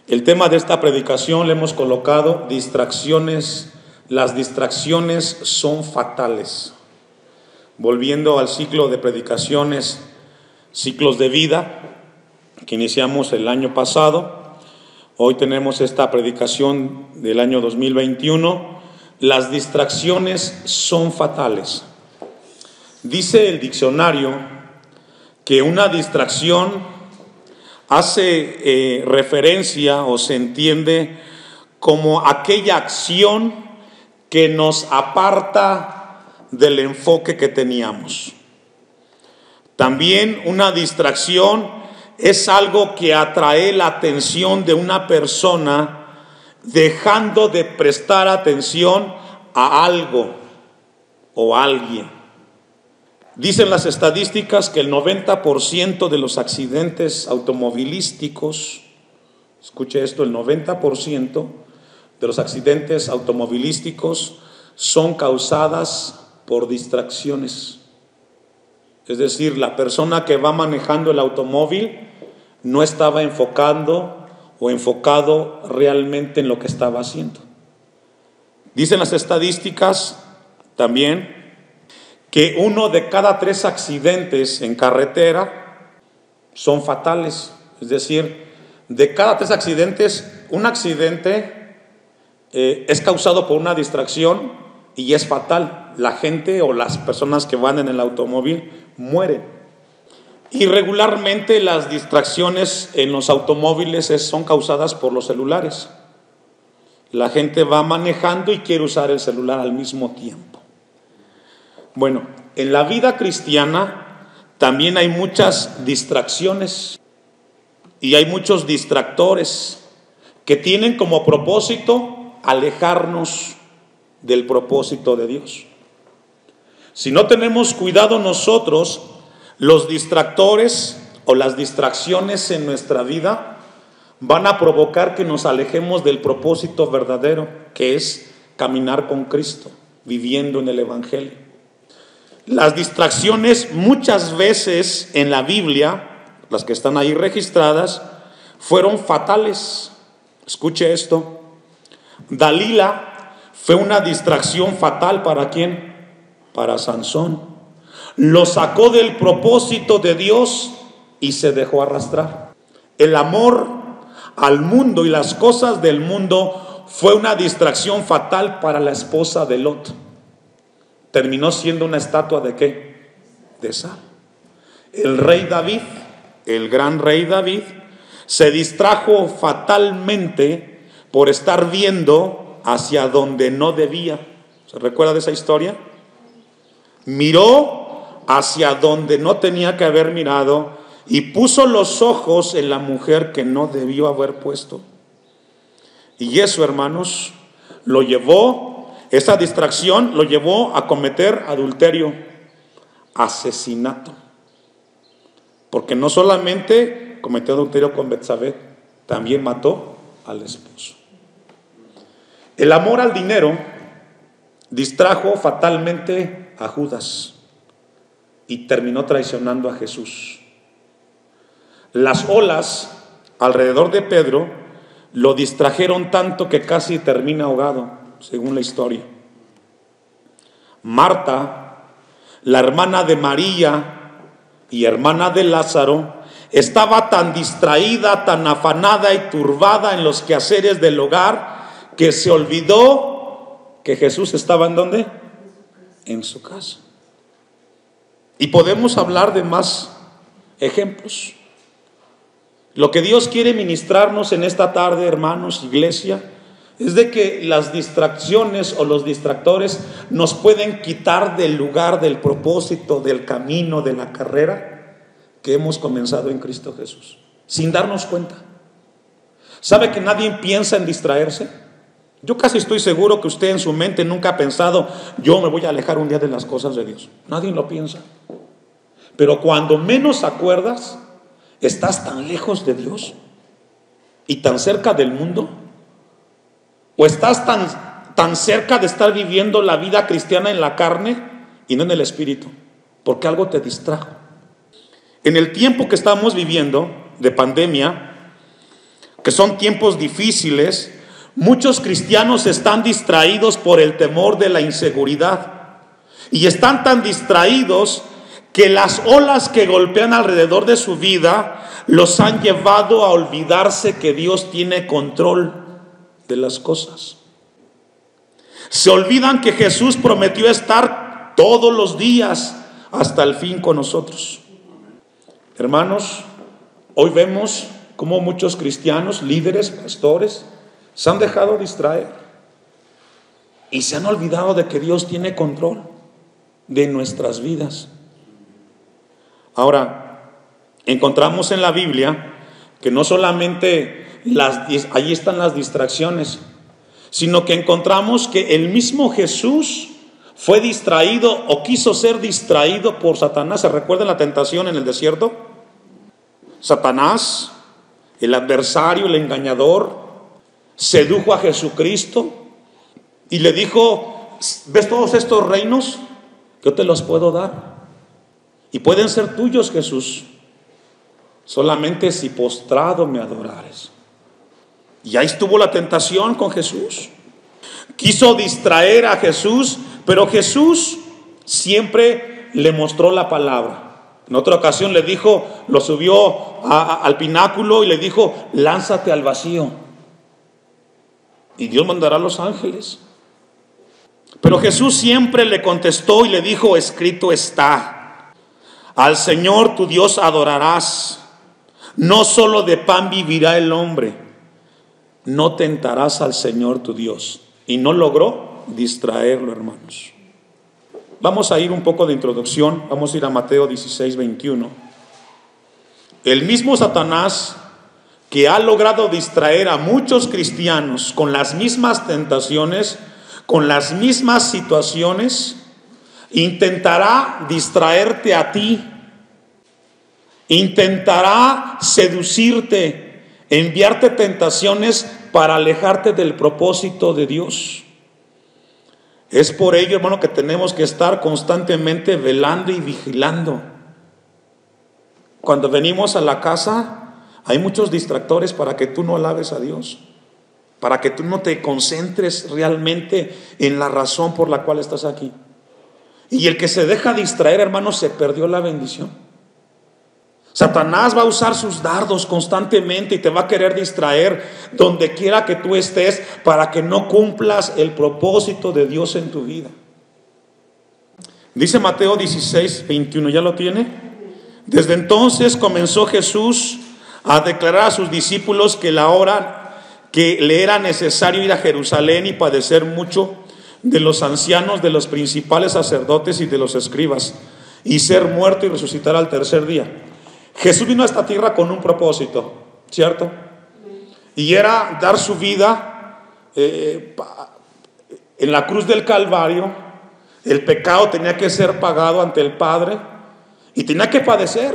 El tema de esta predicación le hemos colocado distracciones. Las distracciones son fatales. Volviendo al ciclo de predicaciones, ciclos de vida, que iniciamos el año pasado, hoy tenemos esta predicación del año 2021. Las distracciones son fatales. Dice el diccionario que una distracción hace referencia o se entiende como aquella acción que nos aparta del enfoque que teníamos. También una distracción es algo que atrae la atención de una persona dejando de prestar atención a algo o a alguien. Dicen las estadísticas que el 90% de los accidentes automovilísticos, escuche esto, el 90% de los accidentes automovilísticos son causadas por distracciones. Es decir, la persona que va manejando el automóvil no estaba enfocado realmente en lo que estaba haciendo. Dicen las estadísticas también que 1 de cada 3 accidentes en carretera son fatales. Es decir, de cada 3 accidentes, un accidente es causado por una distracción y es fatal. La gente o las personas que van en el automóvil mueren. Y regularmente las distracciones en los automóviles son causadas por los celulares. La gente va manejando y quiere usar el celular al mismo tiempo. Bueno, en la vida cristiana también hay muchas distracciones y hay muchos distractores que tienen como propósito alejarnos del propósito de Dios. Si no tenemos cuidado nosotros, los distractores o las distracciones en nuestra vida van a provocar que nos alejemos del propósito verdadero, que es caminar con Cristo, viviendo en el Evangelio. Las distracciones muchas veces en la Biblia, las que están ahí registradas, fueron fatales. Escuche esto. Dalila fue una distracción fatal ¿para quién? Para Sansón. Lo sacó del propósito de Dios y se dejó arrastrar. El amor al mundo y las cosas del mundo fue una distracción fatal para la esposa de Lot. Terminó siendo una estatua ¿de qué? De sal. El rey David, el gran rey David, se distrajo fatalmente por estar viendo hacia donde no debía. ¿Se recuerda de esa historia? Miró hacia donde no tenía que haber mirado y puso los ojos en la mujer que no debió haber puesto. Y eso, hermanos, esa distracción lo llevó a cometer adulterio, asesinato. Porque no solamente cometió adulterio con Betsabé, también mató al esposo. El amor al dinero distrajo fatalmente a Judas y terminó traicionando a Jesús. Las olas alrededor de Pedro lo distrajeron tanto que casi termina ahogado, según la historia. Marta, la hermana de María y hermana de Lázaro, estaba tan distraída, tan afanada y turbada en los quehaceres del hogar que se olvidó que Jesús estaba ¿en dónde? En su casa. Y podemos hablar de más ejemplos. Lo que Dios quiere ministrarnos en esta tarde, hermanos, iglesia, es de que las distracciones o los distractores nos pueden quitar del lugar, del propósito, del camino, de la carrera que hemos comenzado en Cristo Jesús, sin darnos cuenta. ¿Sabe que nadie piensa en distraerse? Yo casi estoy seguro que usted en su mente nunca ha pensado, yo me voy a alejar un día de las cosas de Dios. Nadie lo piensa. Pero cuando menos acuerdas, estás tan lejos de Dios y tan cerca del mundo, o estás tan cerca de estar viviendo la vida cristiana en la carne y no en el espíritu, porque algo te distrajo. En el tiempo que estamos viviendo de pandemia, que son tiempos difíciles, muchos cristianos están distraídos por el temor de la inseguridad. Y están tan distraídos que las olas que golpean alrededor de su vida los han llevado a olvidarse que Dios tiene control de las cosas. Se olvidan que Jesús prometió estar todos los días hasta el fin con nosotros. Hermanos, hoy vemos cómo muchos cristianos, líderes, pastores, se han dejado distraer y se han olvidado de que Dios tiene control de nuestras vidas. Ahora, encontramos en la Biblia que no solamente allí están las distracciones, sino que encontramos que el mismo Jesús fue distraído o quiso ser distraído por Satanás. ¿Se recuerdan la tentación en el desierto? Satanás, el adversario, el engañador, sedujo a Jesucristo y le dijo: ¿ves todos estos reinos? Yo te los puedo dar y pueden ser tuyos, Jesús, solamente si postrado me adorares. Y ahí estuvo la tentación con Jesús. Quiso distraer a Jesús, pero Jesús siempre le mostró la palabra. En otra ocasión le dijo, lo subió al pináculo y le dijo: lánzate al vacío y Dios mandará a los ángeles. Pero Jesús siempre le contestó y le dijo: escrito está, al Señor tu Dios adorarás, no solo de pan vivirá el hombre. No tentarás al Señor tu Dios. Y no logró distraerlo, hermanos. Vamos a ir un poco de introducción. Vamos a ir a Mateo 16, 21. El mismo Satanás, que ha logrado distraer a muchos cristianos con las mismas tentaciones, con las mismas situaciones, intentará distraerte a ti, intentará seducirte, enviarte tentaciones para alejarte del propósito de Dios. Es por ello, hermano, que tenemos que estar constantemente velando y vigilando. Cuando venimos a la casa, hay muchos distractores para que tú no alabes a Dios, para que tú no te concentres realmente en la razón por la cual estás aquí. Y el que se deja distraer, hermano, se perdió la bendición. Satanás va a usar sus dardos constantemente y te va a querer distraer donde quiera que tú estés para que no cumplas el propósito de Dios en tu vida. Dice Mateo 16, 21, ¿ya lo tiene? Desde entonces comenzó Jesús a declarar a sus discípulos que la hora que le era necesario ir a Jerusalén y padecer mucho de los ancianos, de los principales sacerdotes y de los escribas, y ser muerto y resucitar al tercer día. Jesús vino a esta tierra con un propósito, ¿cierto? Y era dar su vida en la cruz del Calvario. El pecado tenía que ser pagado ante el Padre y tenía que padecer.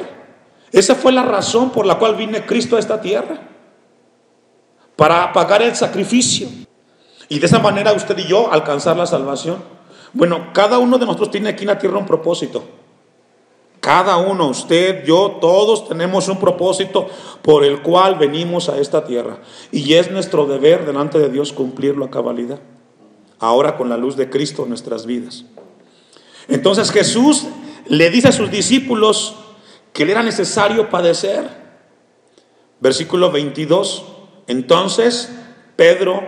Esa fue la razón por la cual vino Cristo a esta tierra, para pagar el sacrificio y de esa manera usted y yo alcanzar la salvación. Bueno, cada uno de nosotros tiene aquí en la tierra un propósito. Cada uno, usted, yo, todos tenemos un propósito por el cual venimos a esta tierra. Y es nuestro deber delante de Dios cumplirlo a cabalidad. Ahora con la luz de Cristo en nuestras vidas. Entonces Jesús le dice a sus discípulos que le era necesario padecer. Versículo 22. Entonces Pedro,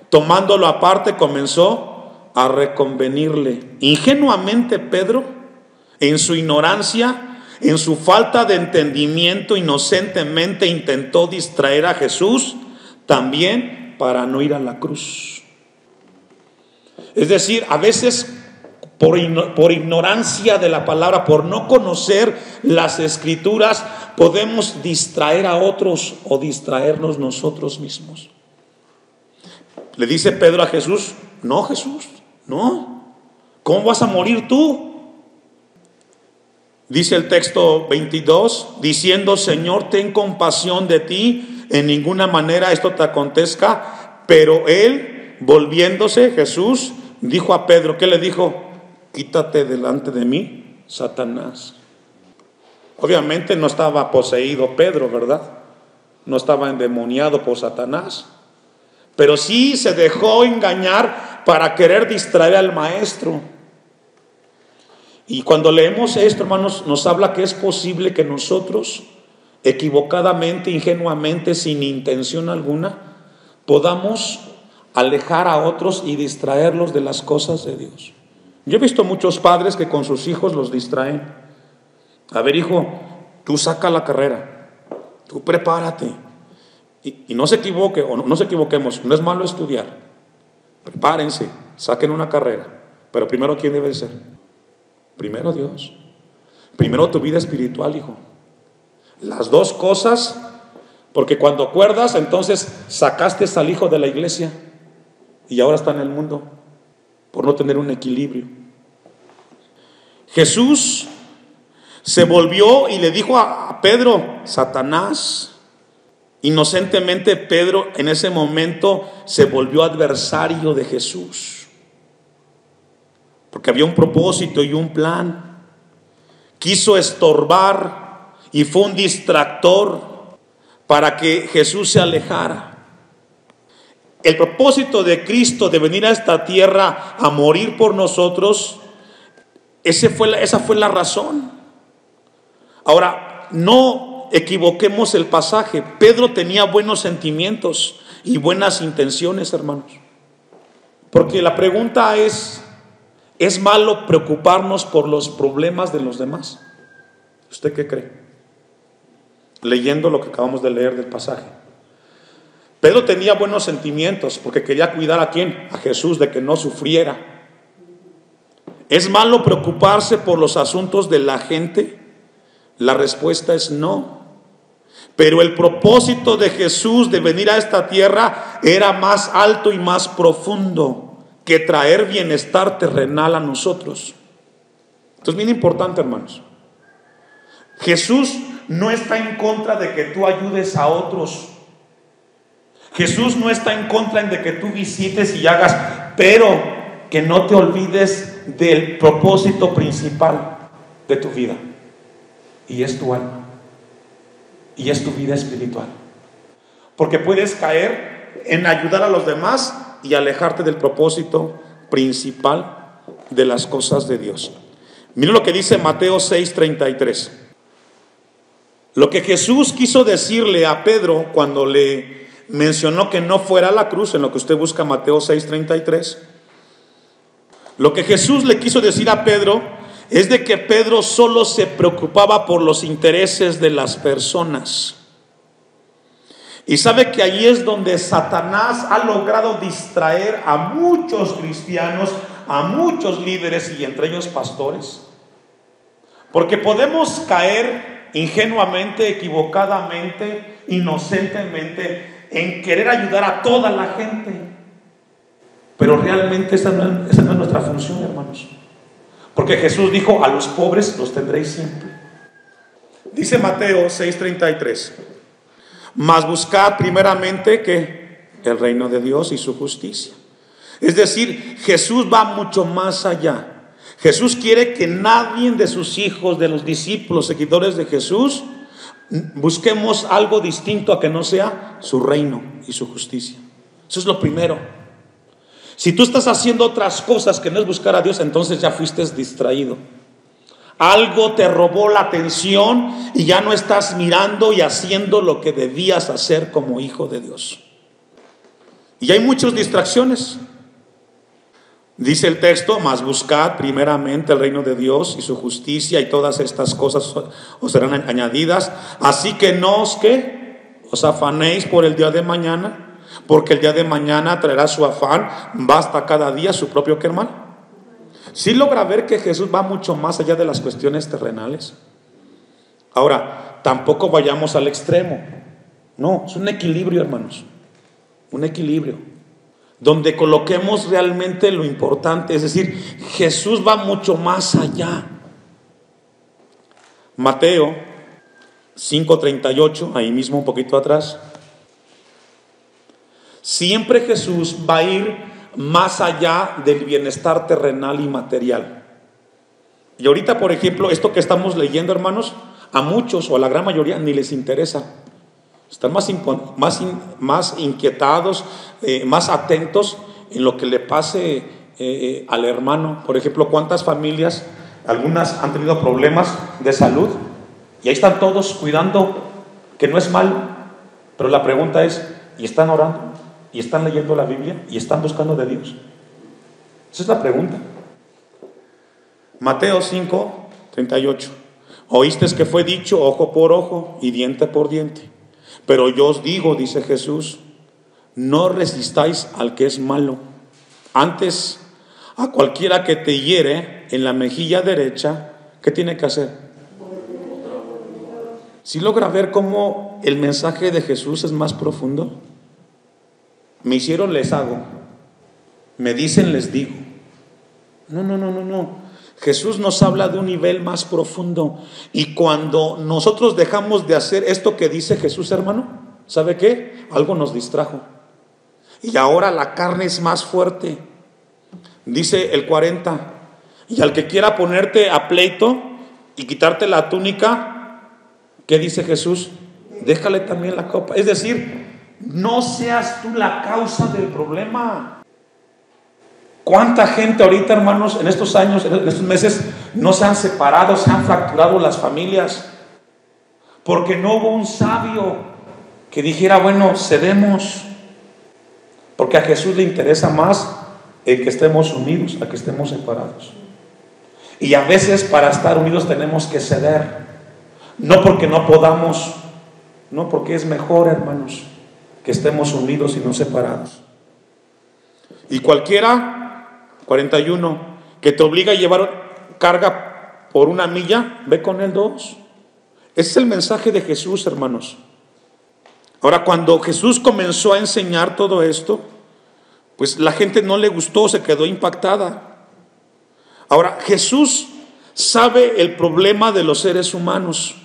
tomándolo aparte, comenzó a reconvenirle. Ingenuamente Pedro, en su ignorancia, en su falta de entendimiento, inocentemente intentó distraer a Jesús también para no ir a la cruz. Es decir, a veces por ignorancia de la palabra, por no conocer las escrituras, podemos distraer a otros o distraernos nosotros mismos. Le dice Pedro a Jesús: no, Jesús, no. ¿Cómo vas a morir tú? Dice el texto 22, diciendo: Señor, ten compasión de ti, en ninguna manera esto te acontezca. Pero él, volviéndose, Jesús, dijo a Pedro, ¿qué le dijo? Quítate delante de mí, Satanás. Obviamente no estaba poseído Pedro, ¿verdad? no estaba endemoniado por Satanás, pero sí se dejó engañar para querer distraer al maestro. Y cuando leemos esto, hermanos, nos habla que es posible que nosotros, equivocadamente, ingenuamente, sin intención alguna, podamos alejar a otros y distraerlos de las cosas de Dios. Yo he visto muchos padres que con sus hijos los distraen. A ver, hijo, tú saca la carrera, tú prepárate. Y no se equivoque, o no nos equivoquemos, no es malo estudiar. Prepárense, saquen una carrera. Pero primero, ¿quién debe ser? Primero Dios. Primero tu vida espiritual, hijo. Las dos cosas, porque cuando acuerdas, entonces sacaste al hijo de la iglesia y ahora está en el mundo por no tener un equilibrio. Jesús se volvió y le dijo a Pedro: Satanás. Inocentemente Pedro en ese momento se volvió adversario de Jesús, porque había un propósito y un plan. Quiso estorbar y fue un distractor para que Jesús se alejara. El propósito de Cristo de venir a esta tierra a morir por nosotros, esa fue la razón. Ahora, no equivoquemos el pasaje. Pedro tenía buenos sentimientos y buenas intenciones, hermanos. Porque la pregunta ¿es malo preocuparnos por los problemas de los demás? ¿Usted qué cree? Leyendo lo que acabamos de leer del pasaje. Pedro tenía buenos sentimientos porque quería cuidar ¿a quién? A Jesús, de que no sufriera. ¿Es malo preocuparse por los asuntos de la gente? La respuesta es no. Pero el propósito de Jesús de venir a esta tierra era más alto y más profundo que traer bienestar terrenal a nosotros. Entonces, bien importante, hermanos. Jesús no está en contra de que tú ayudes a otros. Jesús no está en contra de que tú visites y hagas, pero que no te olvides del propósito principal de tu vida, y es tu alma. Y es tu vida espiritual. Porque puedes caer en ayudar a los demás y alejarte del propósito principal de las cosas de Dios. Mira lo que dice Mateo 6:33. Lo que Jesús quiso decirle a Pedro cuando le mencionó que no fuera a la cruz, en lo que usted busca Mateo 6:33. Lo que Jesús le quiso decir a Pedro es de que Pedro solo se preocupaba por los intereses de las personas. Y sabe que ahí es donde Satanás ha logrado distraer a muchos cristianos, a muchos líderes y entre ellos pastores. Porque podemos caer ingenuamente, equivocadamente, inocentemente en querer ayudar a toda la gente. Pero realmente esa no es nuestra función, hermanos. Porque Jesús dijo: a los pobres los tendréis siempre. Dice Mateo 6:33: mas buscad primeramente que el reino de Dios y su justicia. Es decir, Jesús va mucho más allá. Jesús quiere que nadie de sus hijos, de los discípulos, seguidores de Jesús, busquemos algo distinto a que no sea su reino y su justicia. Eso es lo primero. Si tú estás haciendo otras cosas que no es buscar a Dios, entonces ya fuiste distraído. Algo te robó la atención y ya no estás mirando y haciendo lo que debías hacer como hijo de Dios. Y hay muchas distracciones. Dice el texto: mas buscad primeramente el reino de Dios y su justicia, y todas estas cosas os serán añadidas. Así que no os afanéis por el día de mañana, porque el día de mañana traerá su afán. Basta cada día su propio quemal. ¿Sí logra ver que Jesús va mucho más allá de las cuestiones terrenales? Ahora, tampoco vayamos al extremo. No, es un equilibrio, hermanos. Un equilibrio donde coloquemos realmente lo importante. Es decir, Jesús va mucho más allá. Mateo 5:38, ahí mismo un poquito atrás. Siempre Jesús va a ir más allá del bienestar terrenal y material. Y ahorita, por ejemplo, esto que estamos leyendo, hermanos, a muchos o a la gran mayoría ni les interesa. Están más inquietados, más atentos en lo que le pase al hermano. Por ejemplo, ¿cuántas familias, algunas han tenido problemas de salud? Y ahí están todos cuidando, que no es malo. Pero la pregunta es, ¿y están orando? ¿Y están leyendo la Biblia? ¿Y están buscando de Dios? Esa es la pregunta. Mateo 5:38. Oísteis que fue dicho ojo por ojo y diente por diente. Pero yo os digo, dice Jesús, no resistáis al que es malo. Antes, a cualquiera que te hiere en la mejilla derecha, ¿qué tiene que hacer? ¿Sí logra ver cómo el mensaje de Jesús es más profundo? Me hicieron, les hago. Me dicen, les digo. No. Jesús nos habla de un nivel más profundo. Y cuando nosotros dejamos de hacer esto que dice Jesús, hermano, ¿sabe qué? Algo nos distrajo. Y ahora la carne es más fuerte. Dice el 40. Y al que quiera ponerte a pleito y quitarte la túnica, ¿qué dice Jesús? Déjale también la copa. Es decir, no seas tú la causa del problema. ¿Cuánta gente ahorita, hermanos, en estos años, en estos meses, no se han separado, se han fracturado las familias? Porque no hubo un sabio que dijera, bueno, cedemos. Porque a Jesús le interesa más el que estemos unidos, a que estemos separados. Y a veces para estar unidos tenemos que ceder. No porque no podamos, no, porque es mejor, hermanos, que estemos unidos y no separados. Y cualquiera, 41, que te obliga a llevar carga por 1 milla, ve con él 2. Ese es el mensaje de Jesús, hermanos. Ahora, cuando Jesús comenzó a enseñar todo esto, pues la gente no le gustó, se quedó impactada. Ahora, Jesús sabe el problema de los seres humanos,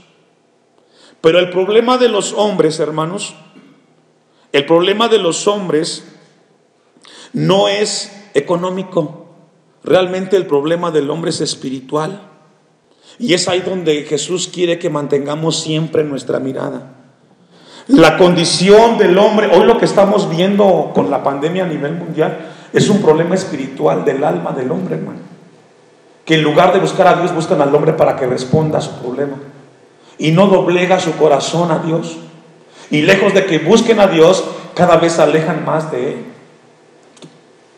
pero el problema de los hombres, hermanos, el problema de los hombres no es económico. Realmente el problema del hombre es espiritual. Y es ahí donde Jesús quiere que mantengamos siempre nuestra mirada. La condición del hombre, hoy lo que estamos viendo con la pandemia a nivel mundial, es un problema espiritual del alma del hombre, hermano. Que en lugar de buscar a Dios, buscan al hombre para que responda a su problema. Y no doblega su corazón a Dios. Y lejos de que busquen a Dios, cada vez se alejan más de Él.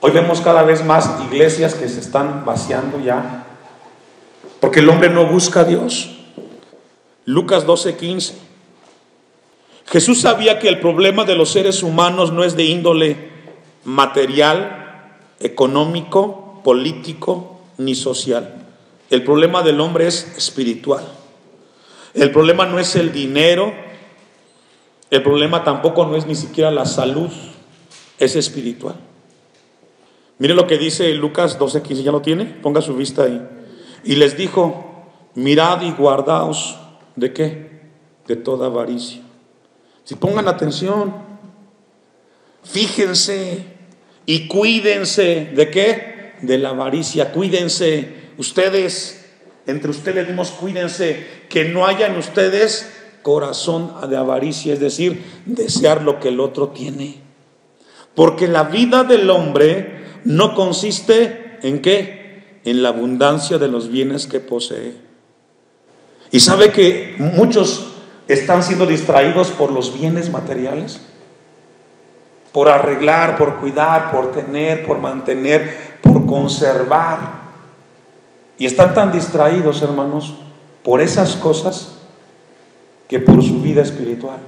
Hoy vemos cada vez más iglesias que se están vaciando ya, porque el hombre no busca a Dios. Lucas 12:15. Jesús sabía que el problema de los seres humanos no es de índole material, económico, político, ni social. El problema del hombre es espiritual. El problema no es el dinero, el problema tampoco no es ni siquiera la salud, es espiritual. Mire lo que dice Lucas 12:15, ¿ya lo tiene? Ponga su vista ahí. Y les dijo, mirad y guardaos, ¿de qué? De toda avaricia. Si pongan atención, fíjense y cuídense, ¿de qué? De la avaricia, cuídense. Ustedes, entre ustedes mismos, cuídense, que no haya en ustedes corazón de avaricia, es decir, desear lo que el otro tiene. Porque la vida del hombre no consiste en ¿qué? En la abundancia de los bienes que posee. Y sabe que muchos están siendo distraídos por los bienes materiales, por arreglar, por cuidar, por tener, por mantener, por conservar. Y están tan distraídos, hermanos, por esas cosas que por su vida espiritual.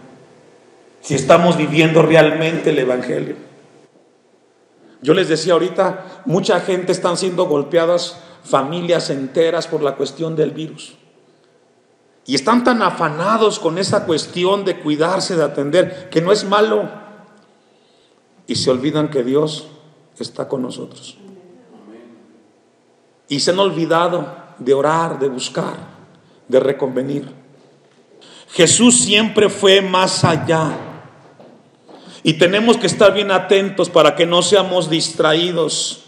Si estamos viviendo realmente el evangelio. Yo les decía ahorita, mucha gente están siendo golpeadas, familias enteras, por la cuestión del virus. Y están tan afanados con esa cuestión de cuidarse, de atender, que no es malo. Y se olvidan que Dios está con nosotros. Y se han olvidado de orar, de buscar, de reconvenir. Jesús siempre fue más allá. Y tenemos que estar bien atentos para que no seamos distraídos.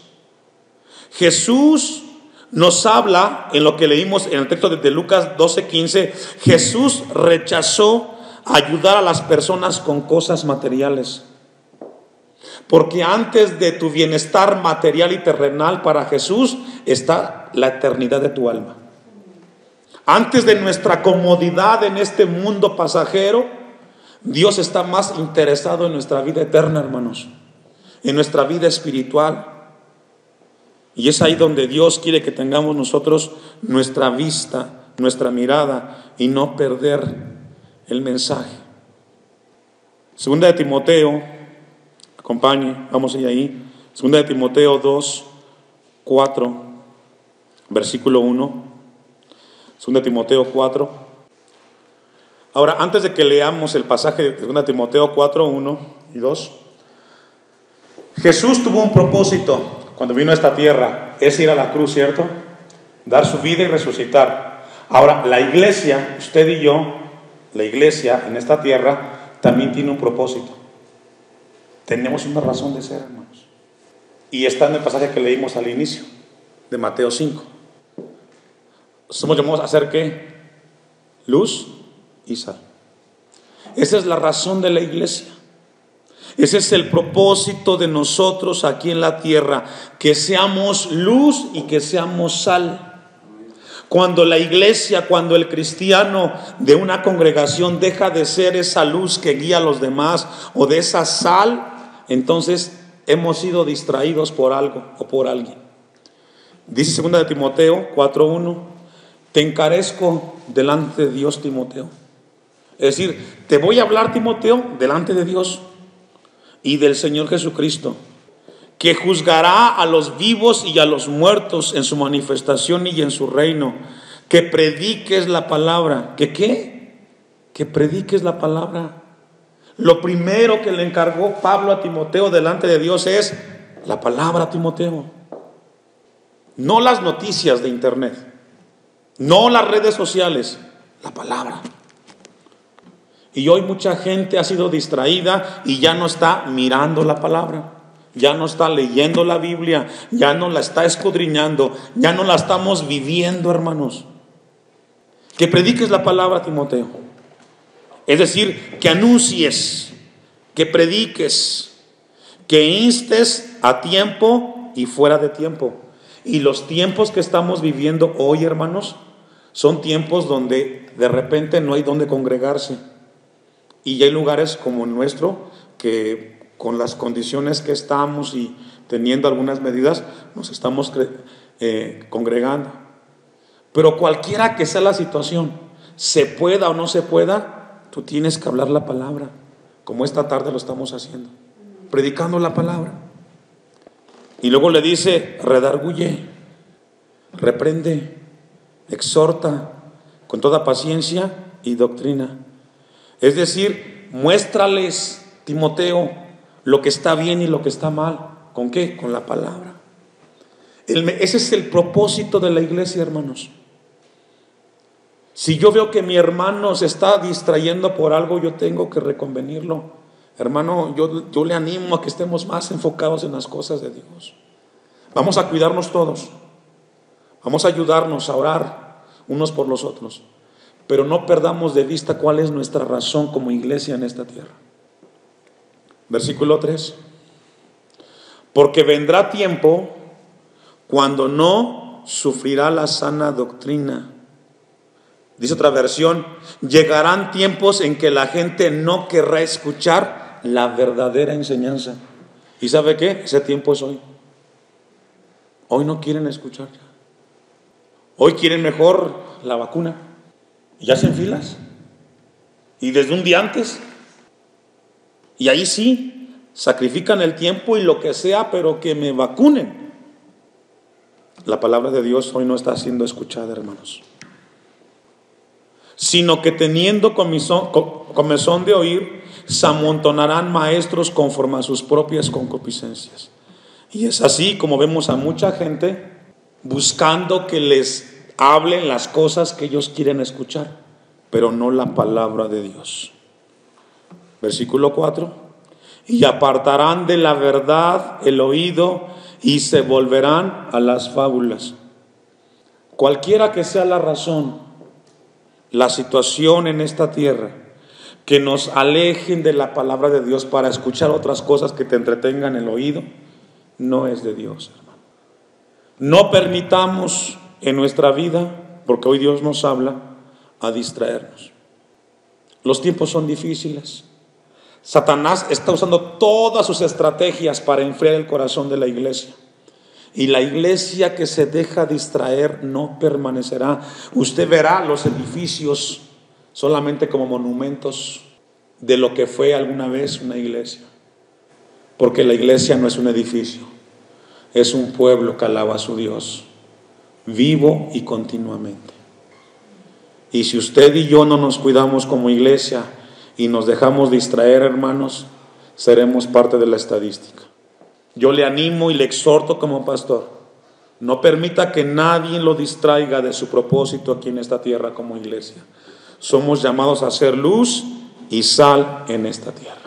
Jesús nos habla, en lo que leímos en el texto de Lucas 12:15, Jesús rechazó ayudar a las personas con cosas materiales. Porque antes de tu bienestar material y terrenal, para Jesús está la eternidad de tu alma. Antes de nuestra comodidad en este mundo pasajero, Dios está más interesado en nuestra vida eterna, hermanos, en nuestra vida espiritual. Y es ahí donde Dios quiere que tengamos nosotros nuestra vista, nuestra mirada, y no perder el mensaje. Segunda de Timoteo, acompañe, vamos a ir ahí. Segunda de Timoteo 2, 4, versículo 1. Segunda de Timoteo 4. Ahora, antes de que leamos el pasaje de segunda de Timoteo 4, 1 y 2, Jesús tuvo un propósito cuando vino a esta tierra, es ir a la cruz, ¿cierto? Dar su vida y resucitar. Ahora, la iglesia, usted y yo, la iglesia en esta tierra, también tiene un propósito. Tenemos una razón de ser, hermanos. Y está en el pasaje que leímos al inicio, de Mateo 5. Somos llamados a hacer ¿qué? Luz y sal. Esa es la razón de la iglesia. Ese es el propósito de nosotros aquí en la tierra, que seamos luz y que seamos sal. Cuando la iglesia, cuando el cristiano de una congregación deja de ser esa luz que guía a los demás o de esa sal, entonces hemos sido distraídos por algo o por alguien. Dice 2 de Timoteo 4:1, te encarezco delante de Dios, Timoteo. Es decir, te voy a hablar, Timoteo, delante de Dios y del Señor Jesucristo, que juzgará a los vivos y a los muertos en su manifestación y en su reino. Que prediques la palabra. ¿Que qué? Que prediques la palabra. Lo primero que le encargó Pablo a Timoteo delante de Dios es la palabra, Timoteo. No las noticias de internet, no las redes sociales, la palabra. Y hoy mucha gente ha sido distraída y ya no está mirando la palabra, ya no está leyendo la Biblia, ya no la está escudriñando, ya no la estamos viviendo, hermanos. Que prediques la palabra, Timoteo. Es decir, que anuncies, que prediques, que instes a tiempo y fuera de tiempo. Y los tiempos que estamos viviendo hoy, hermanos, son tiempos donde de repente no hay donde congregarse. Y hay lugares como el nuestro que con las condiciones que estamos y teniendo algunas medidas nos estamos congregando. Pero cualquiera que sea la situación, se pueda o no se pueda, tú tienes que hablar la palabra, como esta tarde lo estamos haciendo, predicando la palabra. Y luego le dice, redarguye, reprende, exhorta con toda paciencia y doctrina. Es decir, muéstrales, Timoteo, lo que está bien y lo que está mal. ¿Con qué? Con la palabra. Ese es el propósito de la iglesia, hermanos. Si yo veo que mi hermano se está distrayendo por algo, yo tengo que reconvenirlo. Hermano, yo le animo a que estemos más enfocados en las cosas de Dios. Vamos a cuidarnos todos. Vamos a ayudarnos a orar unos por los otros. Pero no perdamos de vista cuál es nuestra razón como iglesia en esta tierra. Versículo 3. Porque vendrá tiempo cuando no sufrirá la sana doctrina. Dice otra versión, llegarán tiempos en que la gente no querrá escuchar la verdadera enseñanza. ¿Y sabe qué? Ese tiempo es hoy. Hoy no quieren escuchar ya. Hoy quieren mejor la vacuna. Y hacen filas. Y desde un día antes. Y ahí sí, sacrifican el tiempo y lo que sea, pero que me vacunen. La palabra de Dios hoy no está siendo escuchada, hermanos. Sino que teniendo comezón de oír, se amontonarán maestros conforme a sus propias concupiscencias. Y es así como vemos a mucha gente buscando que les hablen las cosas que ellos quieren escuchar, pero no la palabra de Dios. Versículo 4. Y apartarán de la verdad el oído y se volverán a las fábulas. Cualquiera que sea la razón, la situación en esta tierra, que nos alejen de la palabra de Dios para escuchar otras cosas que te entretengan el oído, no es de Dios, hermano. No permitamos en nuestra vida, porque hoy Dios nos habla, a distraernos. Los tiempos son difíciles. Satanás está usando todas sus estrategias para enfriar el corazón de la iglesia. Y la iglesia que se deja distraer no permanecerá. Usted verá los edificios solamente como monumentos de lo que fue alguna vez una iglesia. Porque la iglesia no es un edificio, es un pueblo que alaba a su Dios, vivo y continuamente. Y si usted y yo no nos cuidamos como iglesia y nos dejamos distraer, hermanos, seremos parte de la estadística. Yo le animo y le exhorto como pastor, no permita que nadie lo distraiga de su propósito aquí en esta tierra como iglesia. Somos llamados a ser luz y sal en esta tierra.